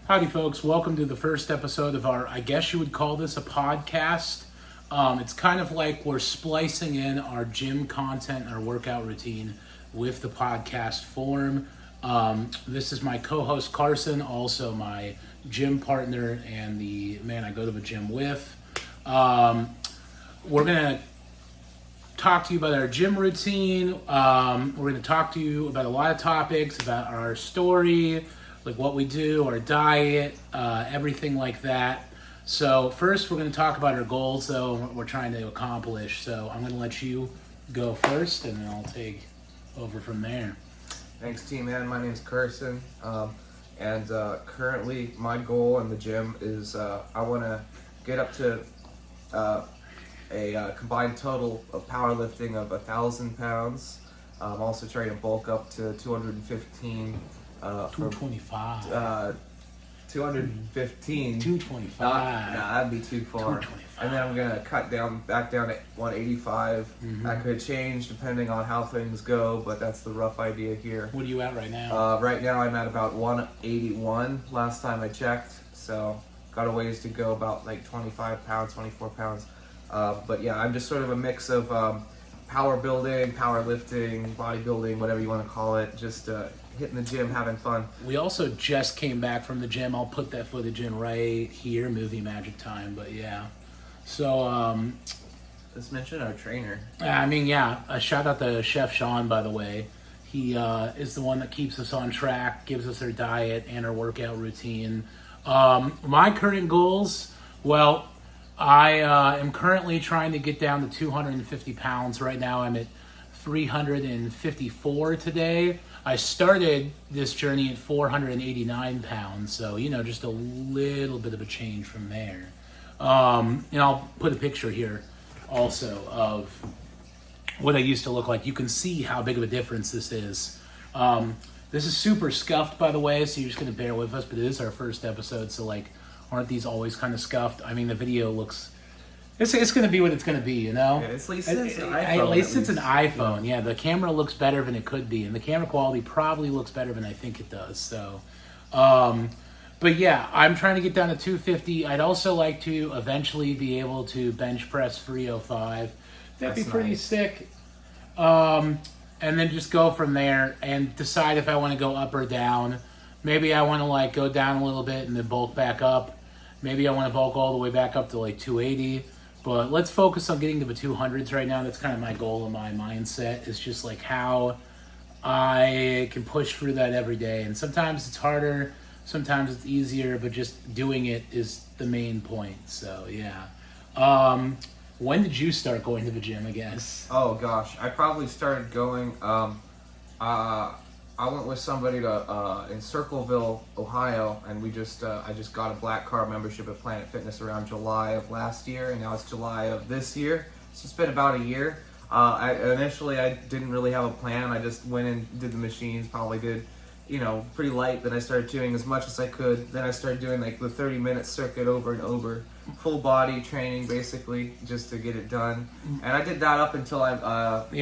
Howdy, folks. Welcome to the first episode of our, I guess you would call this a podcast. It's kind of like we're splicing in our gym content, our workout routine with the podcast form. This is my co-host Carson, also my gym partner and the man I go to the gym with. We're going to talk to you about our gym routine. We're going to talk to you about a lot of topics, about our story, like what we do, our diet, everything like that. So first, we're going to talk about our goals, though, what we're trying to accomplish. So I'm going to let you go first, and then I'll take over from there. Thanks, team, man. My name's Carson, and currently my goal in the gym is I want to get up to a combined total of powerlifting of 1,000 pounds. I'm also trying to bulk up to 215. 225. 215. 225. Nah, that'd be too far. 225. And then I'm gonna cut back down at 185. That could change depending on how things go, but that's the rough idea here. What are you at right now? Right now I'm at about 181 last time I checked, so got a ways to go, about like 25 pounds, 24 pounds. But yeah, I'm just sort of a mix of power building, powerlifting, bodybuilding, whatever you want to call it, just hitting the gym, having fun. We also just came back from the gym. I'll put that footage in right here, movie magic time, but yeah. So, Let's mention our trainer. A shout out to Chef Sean, by the way. He is the one that keeps us on track, gives us our diet and our workout routine. My current goals, well, I am currently trying to get down to 250 pounds. Right now I'm at 354 today. I started this journey at 489 pounds, so, just a little bit of a change from there. And I'll put a picture here also of what I used to look like. You can see how big of a difference this is. This is super scuffed, by the way, so you're just going to bear with us, but it is our first episode, so, aren't these always kind of scuffed? I mean, the video looks... It's going to be what it's going to be, Yeah, at least it's an iPhone. At least it's an iPhone, yeah. The camera looks better than it could be, and the camera quality probably looks better than I think it does. So, but yeah, I'm trying to get down to 250. I'd also like to eventually be able to bench press 305. That'd be pretty sick. And then just go from there and decide if I want to go up or down. Maybe I want to go down a little bit and then bulk back up. Maybe I want to bulk all the way back up to 280. But let's focus on getting to the 200s right now. That's kind of my goal and my mindset. Is just how I can push through that every day. And sometimes it's harder, sometimes it's easier, but just doing it is the main point. So yeah. When did you start going to the gym, I guess? Oh gosh, I probably started going. I went with somebody to in Circleville, Ohio, and I just got a Black Card membership at Planet Fitness around July of last year, and now it's July of this year. So it's been about a year. Initially I didn't really have a plan. I just went and did the machines. Probably did, pretty light. Then I started doing as much as I could. Then I started doing the 30-minute circuit over and over, full body training basically, just to get it done. And I did that up until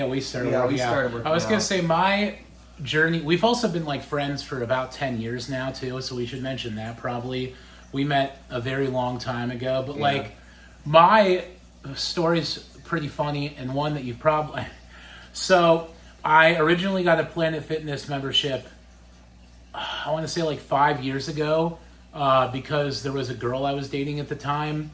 we started. We started working. I was gonna out. say my journey, we've also been friends for about 10 years now too, so we should mention that. Probably we met a very long time ago, but my story's pretty funny, and one that you've probably... So I originally got a Planet Fitness membership, I want to say 5 years ago, because there was a girl I was dating at the time,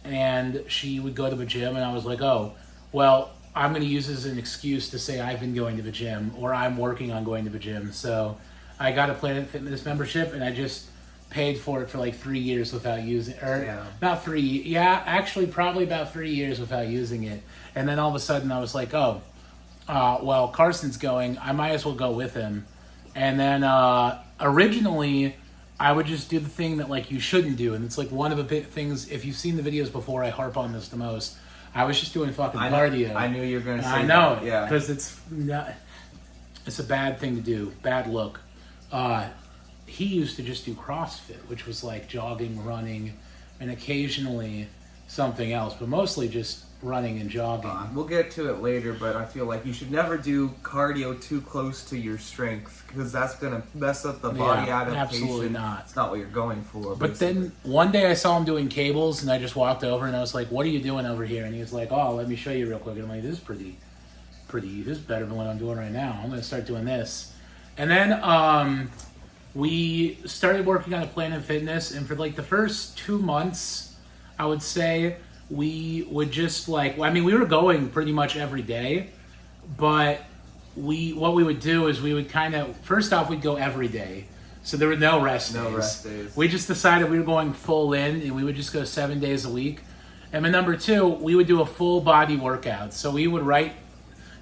and she would go to the gym, and I was like, oh, well, I'm going to use this as an excuse to say I've been going to the gym, or I'm working on going to the gym. So I got a Planet Fitness membership, and I just paid for it for 3 years without using it. Not 3, actually probably about 3 years without using it. And then all of a sudden I was like, well, Carson's going, I might as well go with him. And then originally I would just do the thing that you shouldn't do. And it's one of the big things, if you've seen the videos before, I harp on this the most. I was just doing fucking cardio. I knew you were going to say I know, that. Yeah. Because it's a bad thing to do, bad look. He used to just do CrossFit, which was jogging, running, and occasionally something else, but mostly just running and jogging. We'll get to it later, but I feel like you should never do cardio too close to your strength because that's gonna mess up the body adaptation. Absolutely not. It's not what you're going for. But then one day I saw him doing cables, and I just walked over and I was like, "What are you doing over here?" And he was like, "Oh, let me show you real quick." And I'm like, "This is pretty. This is better than what I'm doing right now. I'm gonna start doing this." And then we started working on a Planet Fitness, and for like the first 2 months, I would say we would just we were going pretty much every day, but what we would do is we would kind of, first off, we'd go every day. So there were no rest days. We just decided we were going full in, and we would just go 7 days a week. And then number two, we would do a full body workout. So we would write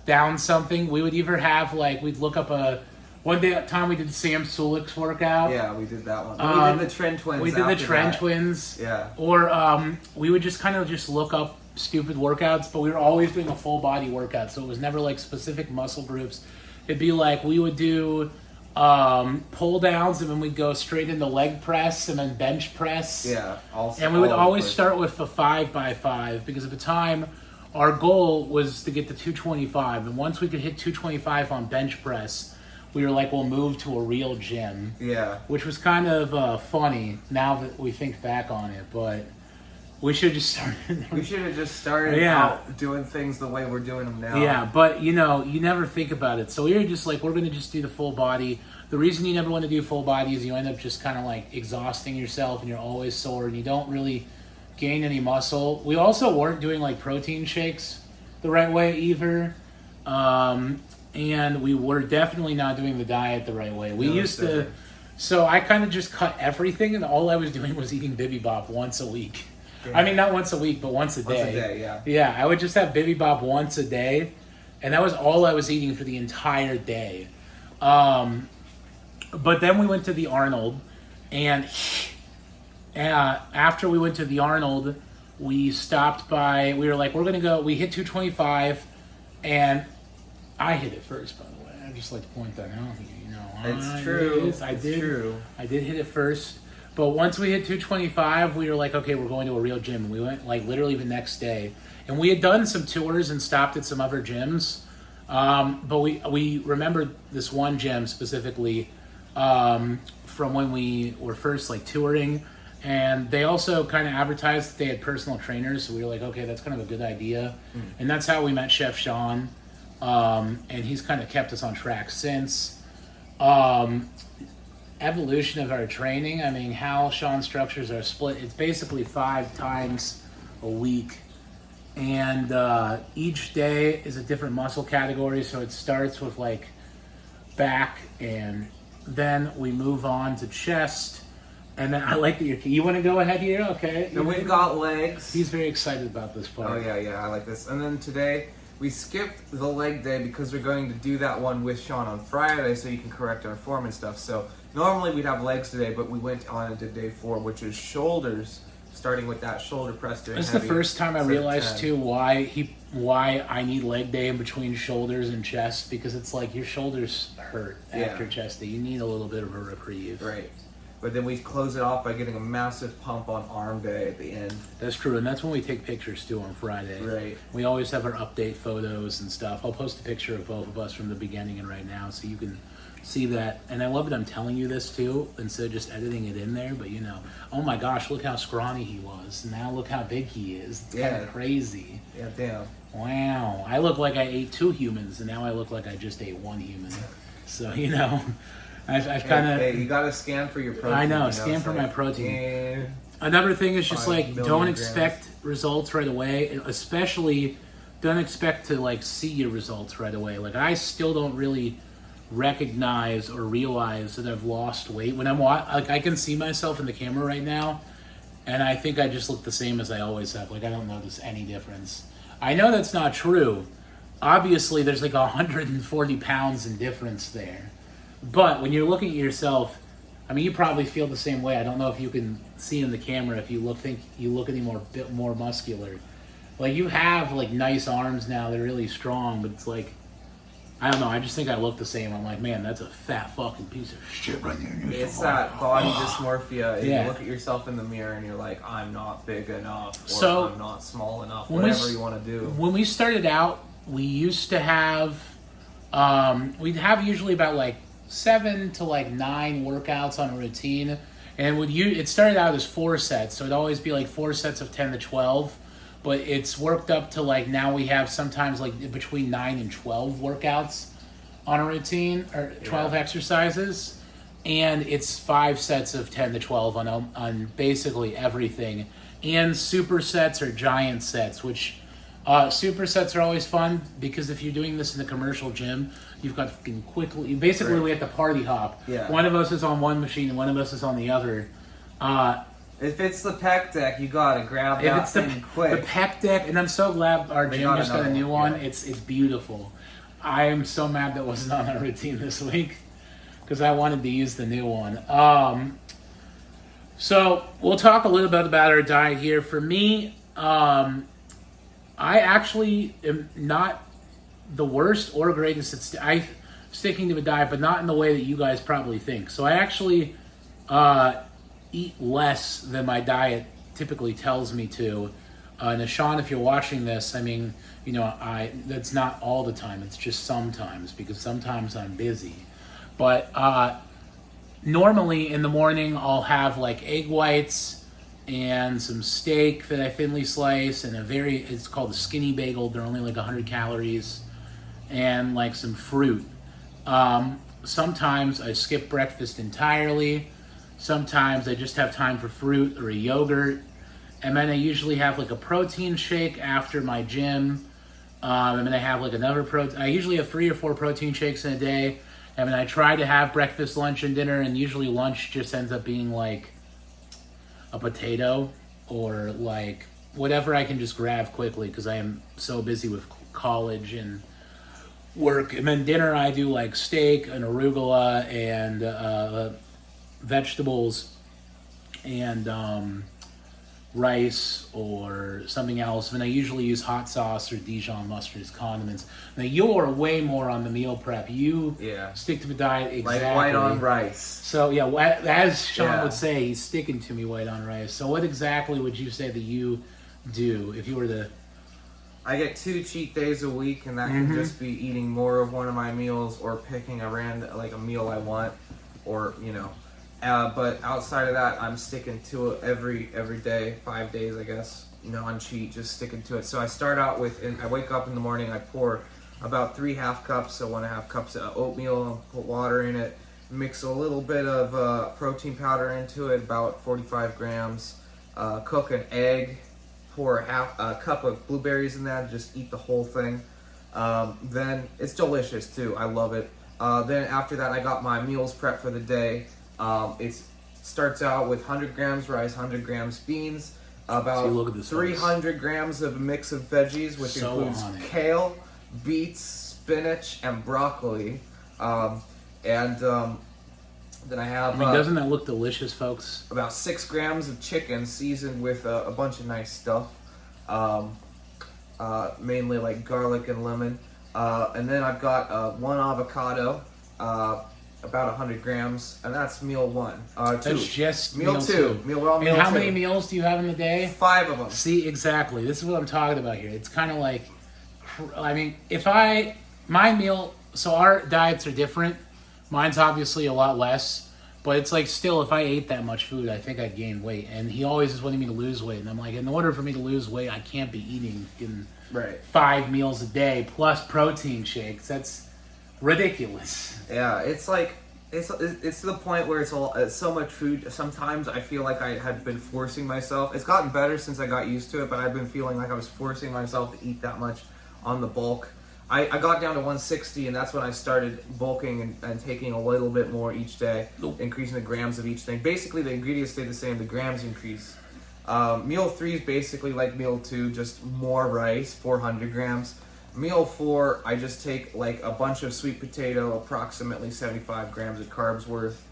down something. We would either have we'd look up one day at a time we did Sam Sulik's workout. Yeah, we did that one. We did the Trend Twins. We did the Trend Twins. Yeah. Or we would just kind of just look up stupid workouts, but we were always doing a full body workout. So it was never like specific muscle groups. It'd be like we would do pull downs, and then we'd go straight into leg press and then bench press. Yeah. And we would always start with the 5x5 because at the time our goal was to get to 225. And once we could hit 225 on bench press, we were like, we'll move to a real gym. Yeah. Which was kind of funny now that we think back on it, but we should have just started out doing things the way we're doing them now. Yeah, but you never think about it. So we were just like, we're going to just do the full body. The reason you never want to do full body is you end up just kind of like exhausting yourself, and you're always sore, and you don't really gain any muscle. We also weren't doing like protein shakes the right way either. And we were definitely not doing the diet the right way. So I kind of just cut everything, and all I was doing was eating Bibimbap once a week. Yeah. I mean, not once a week, but once a day. Once a day, yeah. Yeah, I would just have Bibimbap once a day, and that was all I was eating for the entire day. But then we went to the Arnold, and after we went to the Arnold, we stopped by, we were like, we're going to go, we hit 225, and I hit it first, by the way. I'd just like to point that out. It's true. I did hit it first. But once we hit 225, we were like, okay, we're going to a real gym. And we went like literally the next day. And we had done some tours and stopped at some other gyms. But we remembered this one gym specifically from when we were first like touring. And they also kind of advertised that they had personal trainers. So we were like, okay, that's kind of a good idea. And that's how we met Chef Sean. And he's kind of kept us on track since. Evolution of our training, I mean, how Sean structures our split, it's basically 5 times a week. And each day is a different muscle category. So it starts with like back, and then we move on to chest. And then I like that you want to go ahead here? Okay. And we've got legs. He's very excited about this part. Oh, yeah, I like this. And then today, we skipped the leg day because we're going to do that one with Sean on Friday so you can correct our form and stuff. So normally we'd have legs today, but we went on and did day 4, which is shoulders, starting with that shoulder press. This is the first time I realized, too, why I need leg day in between shoulders and chest, because it's like your shoulders hurt after chest day. You need a little bit of a reprieve. Right. But then we close it off by getting a massive pump on arm day at the end. That's true, and that's when we take pictures too on Friday. Right. We always have our update photos and stuff. I'll post a picture of both of us from the beginning and right now so you can see that. And I love that I'm telling you this too, instead of just editing it in there. But oh my gosh, look how scrawny he was. Now look how big he is. It's kind of crazy. Yeah, damn. Wow. I look like I ate 2 humans, and now I look like I just ate 1 human. So, I've kind of... Hey, you got to scan for your protein. I know, scan for my protein. Another thing is just don't expect results right away, especially don't expect to see your results right away. I still don't really recognize or realize that I've lost weight. When I can see myself in the camera right now, and I think I just look the same as I always have. I don't notice any difference. I know that's not true. Obviously, there's 140 pounds in difference there. But when you're looking at yourself, I mean, you probably feel the same way. I don't know if you can see in the camera if you look any bit more muscular. You have nice arms now; they're really strong. But it's I don't know. I just think I look the same. I'm like, man, that's a fat fucking piece of shit right there. It's that body dysmorphia. And Yeah. You look at yourself in the mirror and you're like, I'm not big enough, or So, I'm not small enough, when we whatever s- you want to do. When we started out, we used to have, we'd have usually about like 7 to like 9 workouts on a routine, and it started out as 4 sets, so it'd always be like 4 sets of 10 to 12. But it's worked up to like now we have sometimes like between 9 and 12 workouts on a routine, or 12 exercises, and it's 5 sets of 10 to 12 on basically everything, and supersets or giant sets, which supersets are always fun because if you're doing this in the commercial gym, you've got fucking quickly. Basically, we have to party hop. Yeah. One of us is on one machine and one of us is on the other. If it's the pec deck, you gotta grab If that it's thing the quick. pec deck, and I'm so glad our gym got just got a another new one, one. yeah. It's beautiful. I am so mad that wasn't on our routine this week because I wanted to use the new one. So we'll talk a little bit about our diet here. For me, I actually am not the worst or greatest at sticking to a diet, but not in the way that you guys probably think. So I actually eat less than my diet typically tells me to. And Sean, if you're watching this, I mean, you know, that's not all the time. It's just sometimes because sometimes I'm busy. But normally in the morning, I'll have like egg whites and some steak that I thinly slice, and it's called a skinny bagel. They're only like 100 calories, and like some fruit. Sometimes I skip breakfast entirely. Sometimes I just have time for fruit or a yogurt. And then I usually have like a protein shake after my gym. And then I have like another I usually have 3 or 4 protein shakes in a day. And then I try to have breakfast, lunch, and dinner. And usually lunch just ends up being like a potato or like whatever I can just grab quickly because I am so busy with college and work. And then dinner I do like steak and arugula and vegetables and rice or something else. And I usually use hot sauce or Dijon mustard as condiments. Now you're way more on the meal prep. You stick to the diet exactly. Like white on rice. So yeah, as Sean would say, he's sticking to me white on rice. So what exactly would you say that you do if you were to... I get 2 cheat days a week, and that can just be eating more of one of my meals or picking a meal I want, or you know. But outside of that, I'm sticking to it every day, 5 days, I guess, non-cheat, just sticking to it. So I start out with, I wake up in the morning, I pour about 3 half cups, so 1.5 cups of oatmeal, put water in it, mix a little bit of protein powder into it, about 45 grams, cook an egg, pour a cup of blueberries in that, just eat the whole thing. Then it's delicious too, I love it. Then after that, I got my meals prepped for the day. It starts out with 100 grams rice, 100 grams beans, about 300 grams of a mix of veggies, which includes kale, beets, spinach, and broccoli. Then I have... doesn't that look delicious, folks? About 6 grams of chicken seasoned with a bunch of nice stuff. Mainly like garlic and lemon. And then I've got 1 avocado, about 100 grams, and that's meal 1. That's just meal 2. Meal 1, meal 2. And how many meals do you have in a day? 5 of them. See, exactly. This is what I'm talking about here. It's kind of like, I mean, so our diets are different. Mine's obviously a lot less, but it's like still, if I ate that much food, I think I'd gain weight. And he always is wanting me to lose weight, and I'm like, in order for me to lose weight, I can't be eating 5 meals a day plus protein shakes. That's ridiculous. Yeah, it's like it's to the point where it's so much food. Sometimes I feel like I had been forcing myself. It's gotten better since I got used to it, but I've been feeling like I was forcing myself to eat that much on the bulk. I got down to 160, and that's when I started bulking and taking a little bit more each day, increasing the grams of each thing. Basically, the ingredients stay the same, the grams increase. Meal 3 is basically like meal 2, just more rice, 400 grams. Meal 4, I just take like a bunch of sweet potato, approximately 75 grams of carbs worth.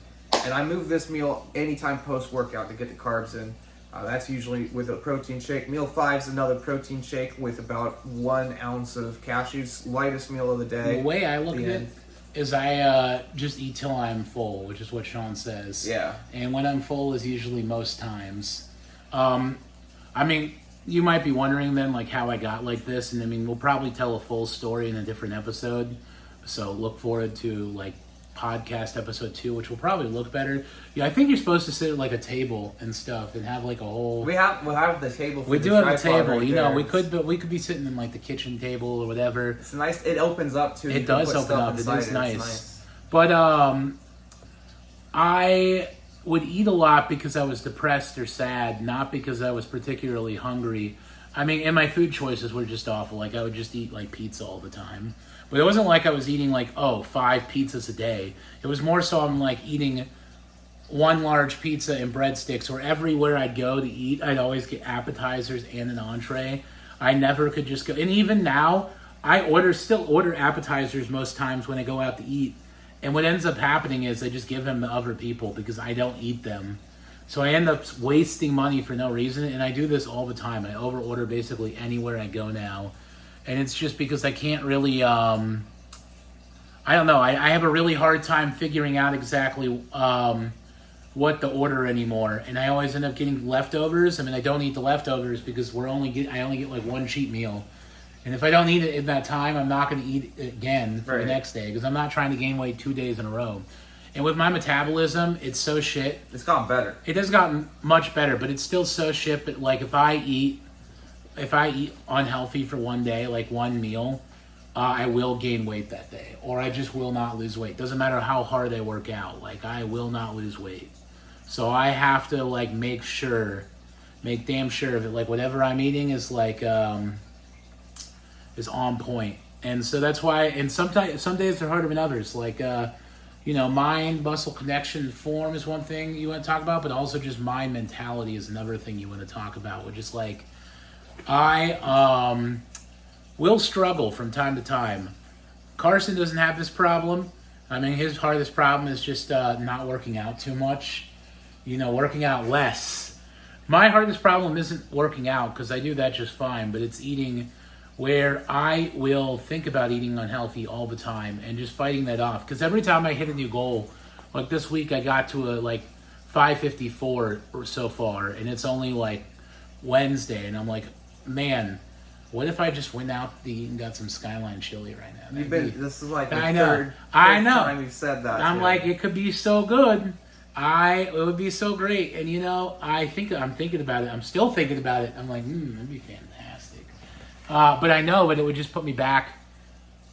And I move this meal anytime post-workout to get the carbs in. That's usually with a protein shake. Meal 5 is another protein shake with about 1 ounce of cashews. Lightest meal of the day. The way I look at it is I just eat till I'm full, which is what Sean says. Yeah. And when I'm full is usually most times. I mean, you might be wondering then, like, how I got like this. And I mean, we'll probably tell a full story in a different episode. So look forward to, like, podcast episode 2, which will probably look better. Yeah, I think you're supposed to sit at like a table and stuff and have like a whole. We'll have the table. We do have a table, right, you know. We could be sitting in like the kitchen table or whatever. It's nice. It opens up too. It does open up. It is nice. But I would eat a lot because I was depressed or sad, not because I was particularly hungry. I mean, and my food choices were just awful. Like, I would just eat like pizza all the time. But it wasn't like I was eating like, 5 pizzas a day. It was more so I'm like eating 1 large pizza and breadsticks, or everywhere I'd go to eat, I'd always get appetizers and an entree. I never could just go. And even now, I still order appetizers most times when I go out to eat. And what ends up happening is I just give them to other people because I don't eat them. So I end up wasting money for no reason. And I do this all the time. I over-order basically anywhere I go now. And it's just because I can't really, I don't know. I have a really hard time figuring out exactly what to order anymore. And I always end up getting leftovers. I mean, I don't eat the leftovers because I only get like 1 cheat meal. And if I don't eat it in that time, I'm not going to eat it again for the next day because I'm not trying to gain weight 2 days in a row. And with my metabolism, it's so shit. It's gotten better. It has gotten much better, but it's still so shit. But like if I eat unhealthy for 1 day, like 1 meal, I will gain weight that day. Or I just will not lose weight. Doesn't matter how hard I work out. Like, I will not lose weight. So I have to, like, make damn sure that, like, whatever I'm eating is, like, is on point. And so that's why, and some days they're harder than others. Like, mind, muscle connection, form is one thing you want to talk about, but also just mind mentality is another thing you want to talk about, which is, like, I will struggle from time to time. Carson doesn't have this problem. I mean, his hardest problem is just not working out too much. Working out less. My hardest problem isn't working out because I do that just fine, but it's eating where I will think about eating unhealthy all the time and just fighting that off. Because every time I hit a new goal, like this week I got to a 554 or so far, and it's only like Wednesday, and I'm like, man, what if I just went out to eat and got some Skyline chili right now? This is like the third time you've said that. I'm like, it could be so good. It would be so great. And I'm thinking about it. I'm still thinking about it. I'm like, that'd be fantastic. But I know, but it would just put me back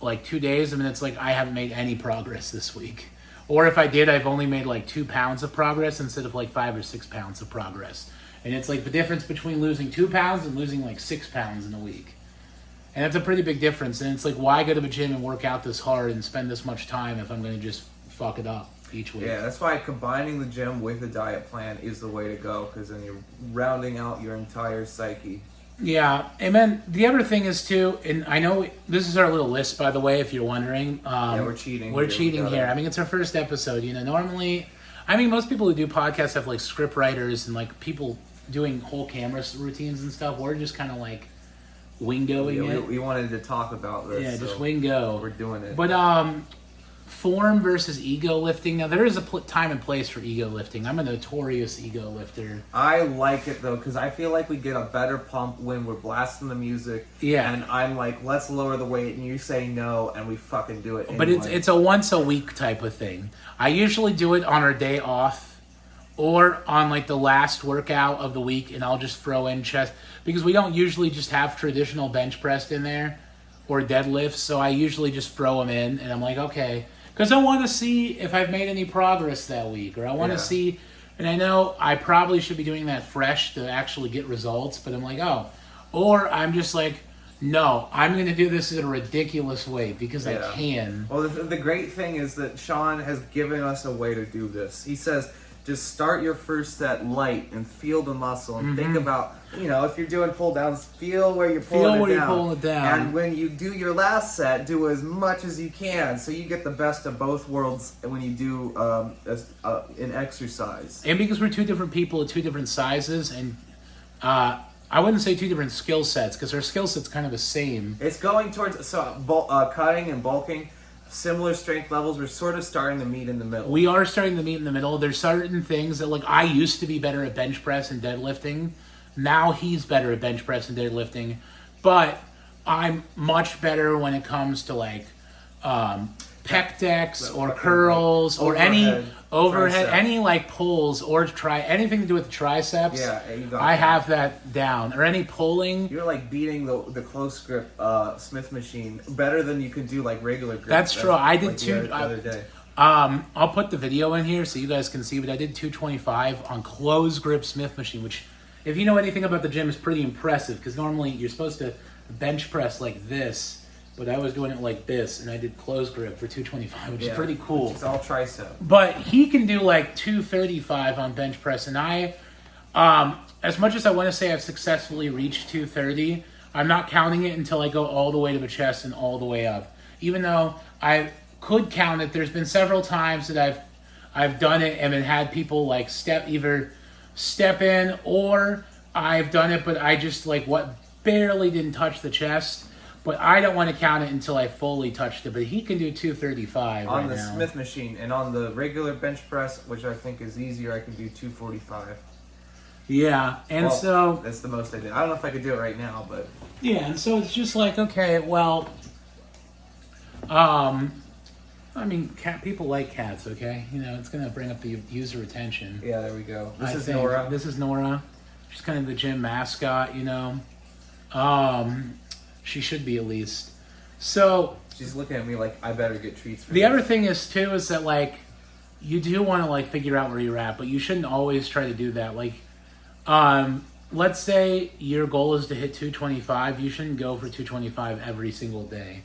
like 2 days. I mean, it's like I haven't made any progress this week. Or if I did, I've only made like 2 pounds of progress instead of like 5 or 6 pounds of progress. And it's like the difference between losing 2 pounds and losing like 6 pounds in a week. And that's a pretty big difference. And it's like, why go to the gym and work out this hard and spend this much time if I'm going to just fuck it up each week? Yeah, that's why combining the gym with the diet plan is the way to go, because then you're rounding out your entire psyche. Yeah, and then the other thing is too, and I know this is our little list, by the way, if you're wondering. Yeah, we're cheating. We're cheating here. I mean, it's our first episode. Normally, I mean, most people who do podcasts have like script writers and like people doing whole camera routines and stuff. We're just kind of like wingoing it. We wanted to talk about this. Yeah, just wingo. We're doing it. But form versus ego lifting. Now, there is a time and place for ego lifting. I'm a notorious ego lifter. I like it, though, because I feel like we get a better pump when we're blasting the music. Yeah. And I'm like, let's lower the weight, and you say no, and we fucking do it anyway. But it's a once-a-week type of thing. I usually do it on our day off or on, like, the last workout of the week, and I'll just throw in chest. Because we don't usually just have traditional bench press in there or deadlifts, so I usually just throw them in, and I'm like, okay. Because I want to see if I've made any progress that week, or I want to see, and I know I probably should be doing that fresh to actually get results, but I'm like, or I'm just like, no, I'm going to do this at a ridiculous weight because I can. Well, the great thing is that Sean has given us a way to do this. He says, just start your first set light and feel the muscle and think about, if you're doing pull downs, feel where you're pulling it down. And when you do your last set, do as much as you can so you get the best of both worlds when you do an exercise. And because we're 2 different people at 2 different sizes, and I wouldn't say two different skill sets because our skill set's kind of the same. It's going towards cutting and bulking, similar strength levels. We're sort of starting to meet in the middle. We are starting to meet in the middle. There's certain things that, like, I used to be better at bench press and deadlifting. Now he's better at bench press and deadlifting. But I'm much better when it comes to, like, pec decks or curls or any overhead, any, like, pulls or anything to do with the triceps. Yeah, you got I that. have that down. Or any pulling. You're like beating the close grip Smith machine better than you can do like regular grip. That's true. I did like two. the other day. I'll put the video in here so you guys can see, but I did 225 on close grip Smith machine, which, if you know anything about the gym, is pretty impressive because normally you're supposed to bench press like this, but I was doing it like this, and I did close grip for 225, which is pretty cool. It's all tricep. But he can do like 235 on bench press, and I, as much as I want to say I've successfully reached 230, I'm not counting it until I go all the way to the chest and all the way up. Even though I could count it, there's been several times that I've done it and then had people like either step in, or I've done it, but I just like barely didn't touch the chest. But I don't want to count it until I fully touched it. But he can do 235 on right the now. Smith machine, and on the regular bench press, which I think is easier, I can do 245. Yeah, and so that's the most I did. I don't know if I could do it right now, but yeah, and so it's just like, okay, well, I mean, people like cats, okay? You know, it's gonna bring up the user attention. yeah, there we go. This is think. Nora. This is Nora. She's kind of the gym mascot, you know. She should be at least. So She's looking at me like I better get treats for the this. other thing is too is that like you do want to like figure out where you're at, but you shouldn't always try to do that. Like, let's say your goal is to hit 225, you shouldn't go for 225 every single day.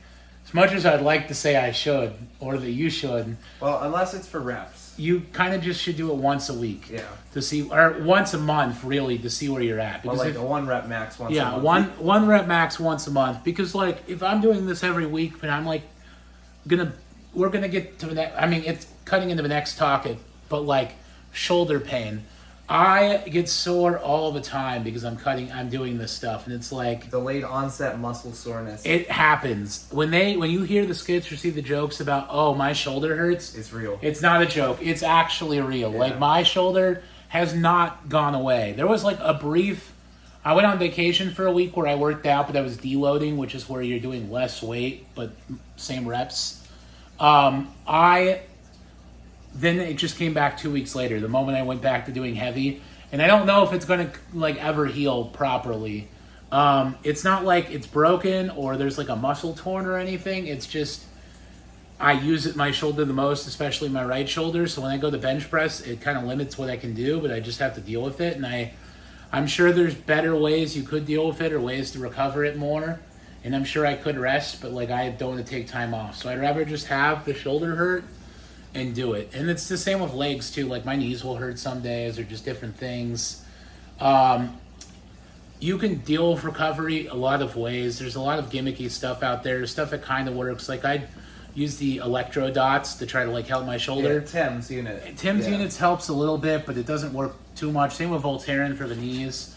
As much as I'd like to say I should, or that you should, Well, unless it's for reps. you kind of just should do it once a week. Yeah. To see, or once a month, really, to see where you're at. Well, like a 1 rep max once a month. one rep max once a month. Because like if I'm doing this every week, then I'm like we're gonna get to the next. I mean, it's cutting into the next topic, but like shoulder pain. I get sore all the time because I'm doing this stuff, and it's like Delayed onset muscle soreness. it happens when you hear the skits or see the jokes about, oh, my shoulder hurts. It's real. It's not a joke. It's actually real. Yeah. Like my shoulder has not gone away. There was like a brief. I went on vacation for a week where I worked out, but I was deloading, which is where you're doing less weight but same reps. Then it just came back 2 weeks later, the moment I went back to doing heavy. And I don't know if it's going to like ever heal properly. It's not like it's broken or there's like a muscle torn or anything. It's just I use my shoulder the most, especially my right shoulder. So when I go to bench press, it kind of limits what I can do, but I just have to deal with it. And I'm sure there's better ways you could deal with it or ways to recover it more. And I'm sure I could rest, but like I don't want to take time off. So I'd rather just have the shoulder hurt and do it. And it's the same with legs too. Like my knees will hurt some days or just different things. You can deal with recovery a lot of ways. There's a lot of gimmicky stuff out there, stuff that kind of works. Like I use the electro dots to try to like help my shoulder. Yeah, Tim's unit. Tim's units helps a little bit, but it doesn't work too much. Same with Voltaren for the knees.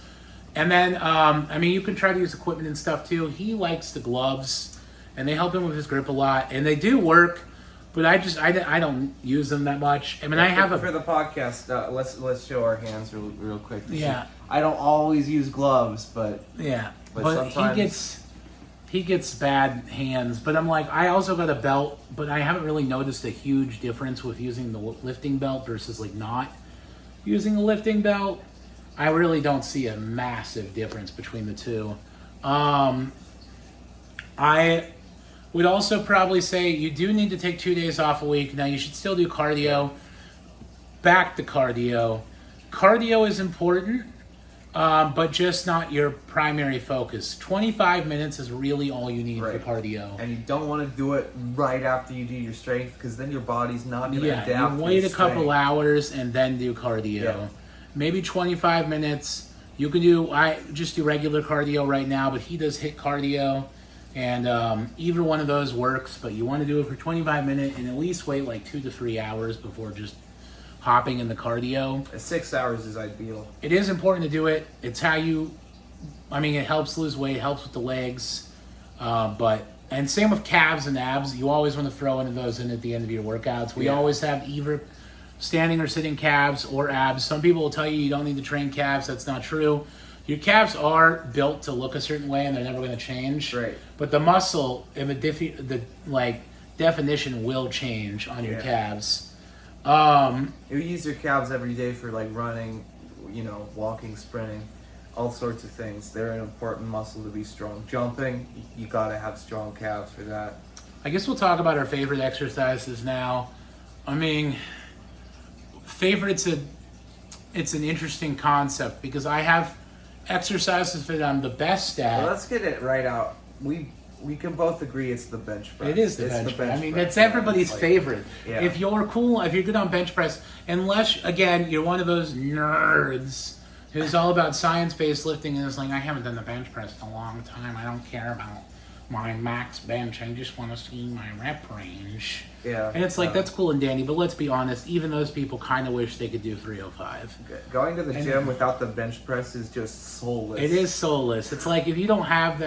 And then, I mean, you can try to use equipment and stuff too. He likes the gloves, and they help him with his grip a lot, and they do work. But I don't use them that much. I mean, I have for the podcast. Let's show our hands real quick. Yeah. I don't always use gloves, but yeah. But But sometimes he gets bad hands. But I'm like, I also got a belt, but I haven't really noticed a huge difference with using the lifting belt versus like not using a lifting belt. I really don't see a massive difference between the two. I would also probably say you do need to take 2 days off a week. Now, you should still do cardio. Back to cardio. Cardio is important, but just not your primary focus. 25 minutes is really all you need for cardio. And you don't want to do it right after you do your strength because then your body's not going to adapt. Yeah, you wait a couple hours and then do cardio. Yeah. Maybe 25 minutes. You can I just do regular cardio right now, but he does HIIT cardio. And either one of those works, but you want to do it for 25 minutes and at least wait like 2 to 3 hours before just hopping in the cardio. 6 hours is ideal. It is important to do it. It's how you, I mean, it helps lose weight, helps with the legs, and same with calves and abs. You always want to throw into those in at the end of your workouts. We always have either standing or sitting calves or abs. Some people will tell you don't need to train calves. That's not true. Your calves are built to look a certain way, and they're never going to change. Right. But the muscle and the definition will change on your calves. You use your calves every day for like running, walking, sprinting, all sorts of things. They're an important muscle to be strong. Jumping, you gotta have strong calves for that. I guess we'll talk about our favorite exercises now. I mean, it's an interesting concept because I have exercises that I'm the best at. Well, let's get it right out. We can both agree it's the bench press. It is the bench press. I mean, that's everybody's favorite. Yeah. If you're cool, if you're good on bench press, unless, again, you're one of those nerds who's all about science-based lifting and is like, I haven't done the bench press in a long time. I don't care about my max bench. I just want to see my rep range. Yeah. And it's like, that's cool and dandy, but let's be honest, even those people kind of wish they could do 305. Going to the gym without the bench press is just soulless. It is soulless. It's like, if you don't have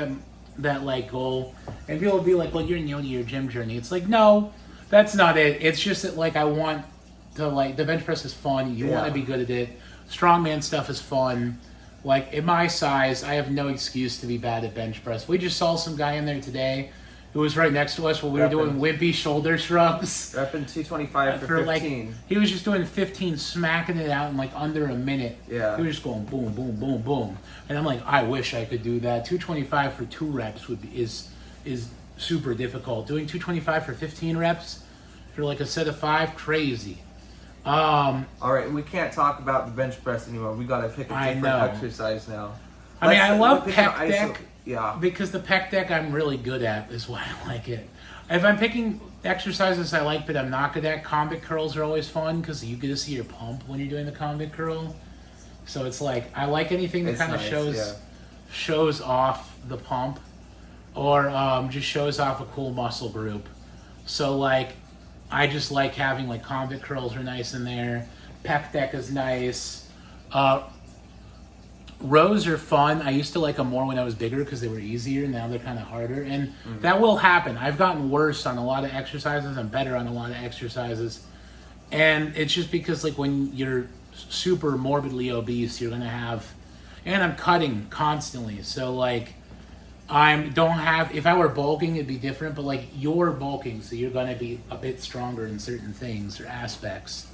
that like goal, and people will be like, well, you're new to your gym journey. It's like, no, that's not it. It's just that, like, I want to, like, the bench press is fun. You want to be good at it. Strongman stuff is fun. Like, in my size, I have no excuse to be bad at bench press. We just saw some guy in there today who was right next to us while we were doing wimpy shoulder shrugs. Repping 225 for 15. Like, he was just doing 15, smacking it out in like under a minute. Yeah. He was just going boom, boom, boom, boom. And I'm like, I wish I could do that. 225 for 2 reps is super difficult. Doing 225 for 15 reps for like a set of 5, crazy. All right, we can't talk about the bench press anymore. We gotta pick a different exercise now. I mean, I love pec deck. Yeah. Because the pec deck I'm really good at is why I like it. If I'm picking exercises I like but I'm not good at, convict curls are always fun because you get to see your pump when you're doing the convict curl. So it's like, I like anything that kind of shows off the pump or just shows off a cool muscle group. So like, I just like having like convict curls are nice in there. Pec deck is nice. Rows are fun. I used to like them more when I was bigger because they were easier. Now they're kind of harder. And that will happen. I've gotten worse on a lot of exercises. I'm better on a lot of exercises. And it's just because like when you're super morbidly obese, you're going to have... And I'm cutting constantly. So like, if I were bulking, it'd be different. But like, you're bulking, so you're going to be a bit stronger in certain things or aspects.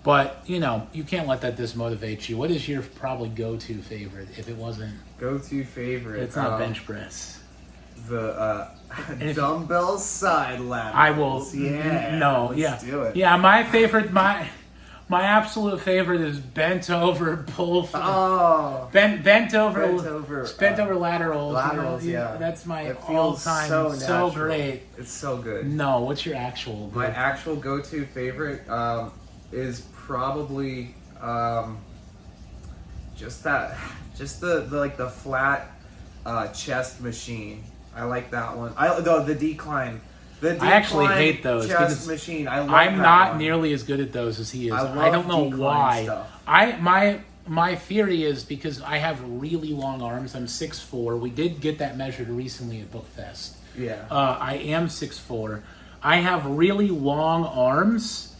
But, you can't let that dismotivate you. What is your probably go-to favorite if it wasn't... Go-to favorite? It's not bench press. The dumbbell side laterals. I will... Yeah. No, let's do it. Yeah, my favorite... My absolute favorite is bent over pull... Bent over laterals. Laterals, yeah. That's my it feels all-time... So great. It's so good. No, what's your actual... My actual go-to favorite is probably just the flat chest machine. I like that one. The decline. I actually hate those chest machine. I'm not nearly as good at those as he is. I don't know why. Stuff. My theory is because I have really long arms. I'm 6'4". We did get that measured recently at Bookfest. Yeah. I am 6'4". I have really long arms.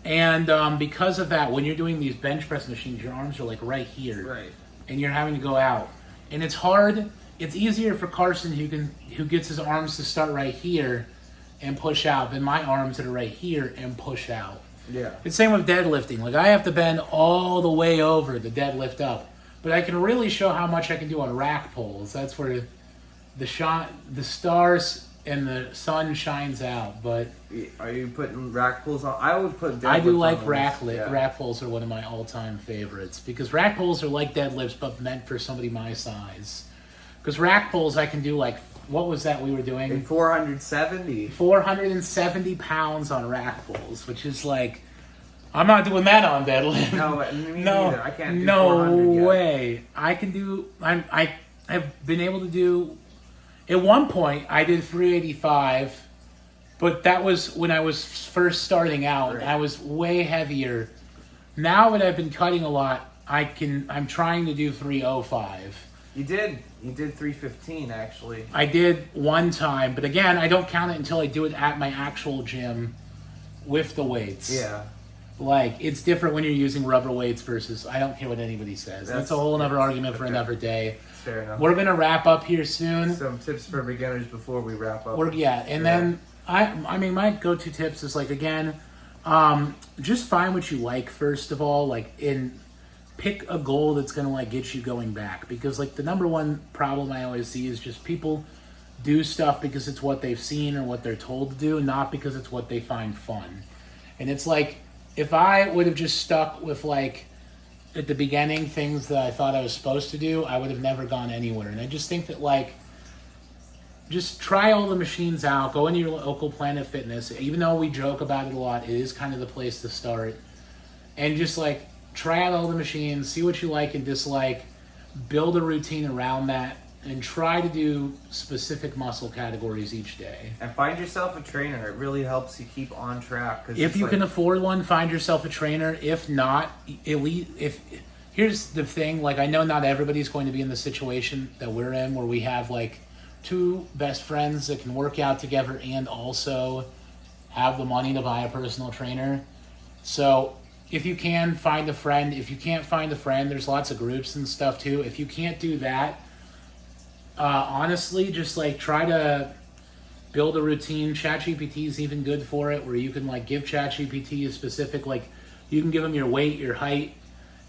And because of that, when you're doing these bench press machines, your arms are like right here. Right. And you're having to go out. And it's hard. It's easier for Carson who gets his arms to start right here and push out than my arms that are right here and push out. Yeah. It's same with deadlifting. Like, I have to bend all the way over the deadlift up. But I can really show how much I can do on rack pulls. That's where the stars and the sun shines out. But are you putting rack pulls on? I would put deadlifts I do like on rack pulls are one of my all-time favorites because rack pulls are like deadlifts but meant for somebody my size. Because rack pulls I can do like, what was that we were doing? In 470. 470 pounds on rack pulls, which is like, I'm not doing that on deadlift. No, me neither. I can't do 400 No yet. way. I can do, I've been able to do, at one point I did 385, but that was when I was first starting out. Right. I was way heavier now that I've been cutting a lot, I'm trying to do 305. You did 315 actually. I did one time, but again, I don't count it until I do it at my actual gym with the weights. Yeah. Like, it's different when you're using rubber weights versus, I don't care what anybody says. That's a whole other argument for another day. Fair enough. We're going to wrap up here soon. Some tips for beginners before we wrap up. Then, I mean, my go-to tips is, like, again, just find what you like, first of all, like, pick a goal that's going to, like, get you going back. Because, like, the number one problem I always see is just people do stuff because it's what they've seen or what they're told to do, not because it's what they find fun. And it's like, if I would have just stuck with, like, at the beginning, things that I thought I was supposed to do, I would have never gone anywhere. And I just think that, like, just try all the machines out. Go into your local Planet Fitness. Even though we joke about it a lot, it is kind of the place to start. And just, like, try out all the machines, see what you like and dislike, build a routine around that, and try to do specific muscle categories each day. And find yourself a trainer. It really helps you keep on track. If you can afford one, find yourself a trainer. If not, here's the thing. Like, I know not everybody's going to be in the situation that we're in, where we have, like, two best friends that can work out together and also have the money to buy a personal trainer. So if you can, find a friend. If you can't find a friend, there's lots of groups and stuff too. If you can't do that, honestly, just, like, try to build a routine. ChatGPT is even good for it, where you can, like, give ChatGPT a specific, like, you can give them your weight, your height,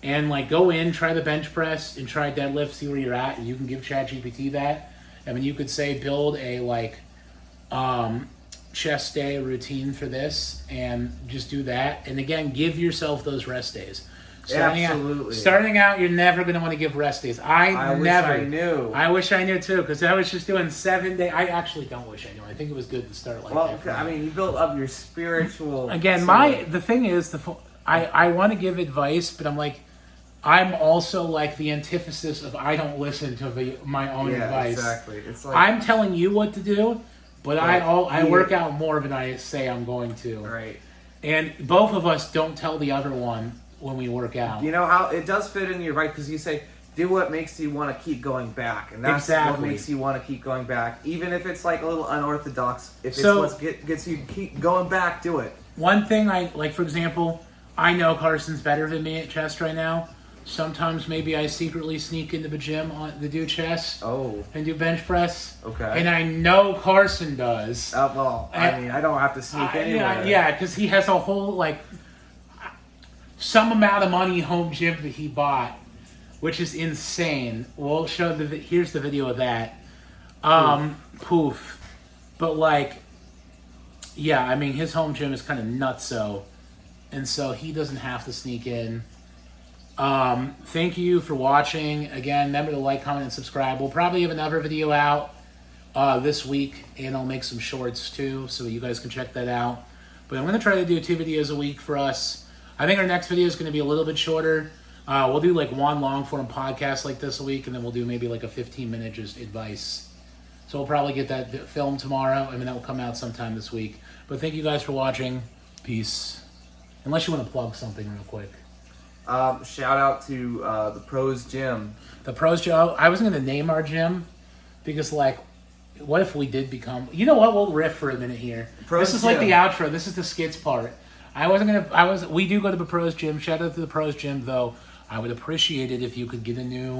and, like, go in, try the bench press and try deadlift, see where you're at, and you can give ChatGPT that. I mean, you could say build a, like, chest day routine for this and just do that. And again, give yourself those rest days. Starting out, you're never going to want to give rest days. I wish I knew. I wish I knew too, because I was just doing 7 days. I actually don't wish I knew. I think it was good to start like that. Well, I mean, you built up your spiritual. Again, the thing is, I want to give advice, but I'm also like the antithesis of I don't listen to my own advice. Exactly. It's like, I'm telling you what to do, but I work out more than I say I'm going to. Right. And both of us don't tell the other one when we work out. You know how it does fit in your right, because you say do what makes you want to keep going back, and that's what makes you want to keep going back, even if it's like a little unorthodox. If it's what gets you to keep going back, do it. One thing I like, for example, I know Carson's better than me at chest right now. Sometimes maybe I secretly sneak into the gym to do chest and do bench press. Okay. And I know Carson does. I mean, I don't have to sneak anywhere. Yeah, because he has a whole, like, some amount of money home gym that he bought, which is insane. We'll show here's the video of that. Poof. But, like, yeah, I mean, his home gym is kind of nutso. And so he doesn't have to sneak in. Thank you for watching. Again, remember to like, comment, and subscribe. We'll probably have another video out this week, and I'll make some shorts too, so you guys can check that out. But I'm going to try to do 2 videos a week for us. I think our next video is going to be a little bit shorter. We'll do like one long-form podcast like this a week, and then we'll do maybe like a 15-minute just advice. So we'll probably get that film tomorrow. I mean, that will come out sometime this week. But thank you guys for watching. Peace. Unless you want to plug something real quick. Shout out to the Pros Gym. The Pros Gym. I wasn't going to name our gym because, like, what if we did become... You know what? We'll riff for a minute here. This is like the outro. This is the skits part. We do go to the Pros Gym. Shout out to the Pros Gym, though. I would appreciate it if you could get a new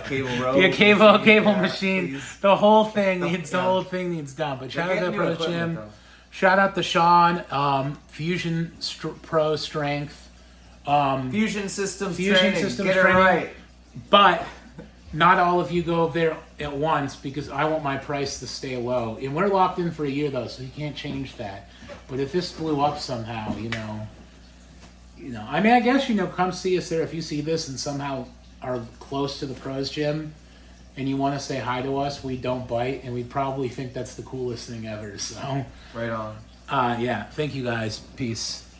cable rope. Yeah, cable machine. Please. The whole thing needs done. But shout out to the Pros Gym. Shout out to Sean. Fusion Pro Strength. Fusion Systems Training. Get it right. But not all of you go there at once, because I want my price to stay low. And we're locked in for a year, though, so you can't change that. But if this blew up somehow, you know, I mean, I guess, come see us there if you see this and somehow are close to the Pros Gym and you want to say hi to us. We don't bite, and we probably think that's the coolest thing ever. So right on. Yeah. Thank you guys. Peace.